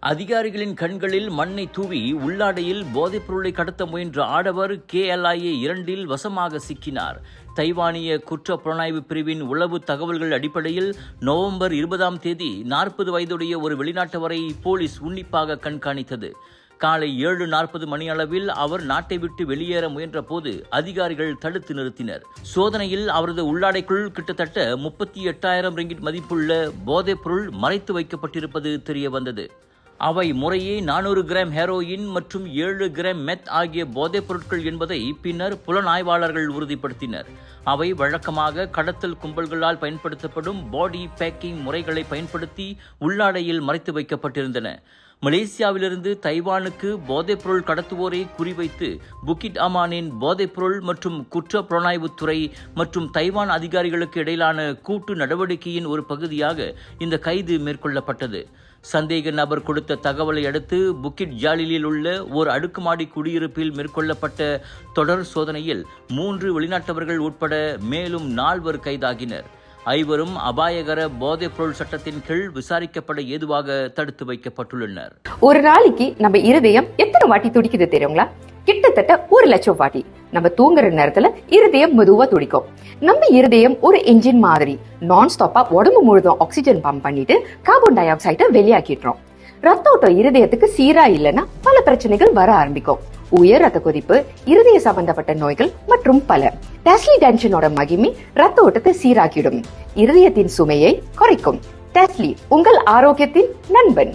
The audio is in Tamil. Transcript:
அதிகாரிகளின் கண்களில் மண்ணை தூவி உள்ளாடையில் போதைப்பொருளை கடத்த முயன்ற ஆடவர் KLIA 2 வசமாக சிக்கினார். தைவானிய குற்ற புலனாய்வு பிரிவின் உளவு தகவல்கள் அடிப்படையில் நவம்பர் 20ஆம் தேதி 40 வயதுடைய ஒரு வெளிநாட்டவரை போலீஸ் உன்னிப்பாக கண்காணித்தது. காலை 7:40 மணியளவில் அவர் நாட்டை விட்டு வெளியேற முயன்ற போது அதிகாரிகள் தடுத்து நிறுத்தினர். சோதனையில் அவரது உள்ளாடைக்குள் கிட்டத்தட்ட 38,000 ரிங்கிட் மதிப்புள்ள போதைப்பொருள் மறைத்து வைக்கப்பட்டிருப்பது தெரியவந்தது. அவை முறையே 400 கிராம் ஹெரோயின் மற்றும் 7 கிராம் மெத் ஆகிய போதைப் பொருட்கள் என்பதை பின்னர் புலனாய்வாளர்கள் உறுதிப்படுத்தினர். அவை வழக்கமாக கடத்தல் கும்பல்களால் பயன்படுத்தப்படும் பாடி பேக்கிங் முறைகளை பயன்படுத்தி உள்ளாடையில் மறைத்து வைக்கப்பட்டிருந்தன. மலேசியாவிலிருந்து தைவானுக்கு போதைப்பொருள் கடத்துவோரை குறிவைத்து புக்கிட் அமானின் போதைப்பொருள் மற்றும் குற்ற புலனாய்வுத்துறை மற்றும் தைவான் அதிகாரிகளுக்கு இடையிலான கூட்டு நடவடிக்கையின் ஒரு பகுதியாக இந்த கைது மேற்கொள்ளப்பட்டது. சந்தேக நபர் கொடுத்த தகவலை அடுத்து புக்கிட் ஜாலிலில் உள்ள ஒரு அடுக்குமாடி குடியிருப்பில் மேற்கொள்ளப்பட்ட தொடர் சோதனையில் 3 வெளிநாட்டவர்கள் உட்பட மேலும் 4 கைதாகினர். 5 அபாயகர போதைப் பொருள் சட்டத்தின் கீழ் விசாரிக்கப்பட ஏதுவாக தடுத்து வைக்கப்பட்டுள்ளனர். ஒரு நாளைக்கு நம்ம இருதயம் எத்தனை வாட்டி துடிக்குது தெரியுங்களா? கிட்டத்தட்ட 1 லட்சம் வாட்டி. நம்ம தூங்குற நேரத்துல இருதயம் மெதுவா துடிக்கும். நம்ம இருதயம் ஒரு என்ஜின் மாதிரி நான் ஸ்டாப்பா உடம்பு முழுதும் ஆக்சிஜன் பம்ப் பண்ணிட்டு கார்பன் டை ஆக்சைடை வெளியாக்கிடுறோம். ரத்த ஓட்டம் இருதயத்துக்கு சீரா இல்லைன்னா பல பிரச்சனைகள் வர ஆரம்பிக்கும். உயர் ரத்த கொதிப்பு, இருதய சம்பந்தப்பட்ட நோய்கள் மற்றும் பல. டெஸ்லி டென்ஷனோட மகிமை ரத்த ஓட்டத்தை சீராக்கிடும், இருதயத்தின் சுமையை குறைக்கும். டெஸ்லி உங்கள் ஆரோக்கியத்தின் நண்பன்.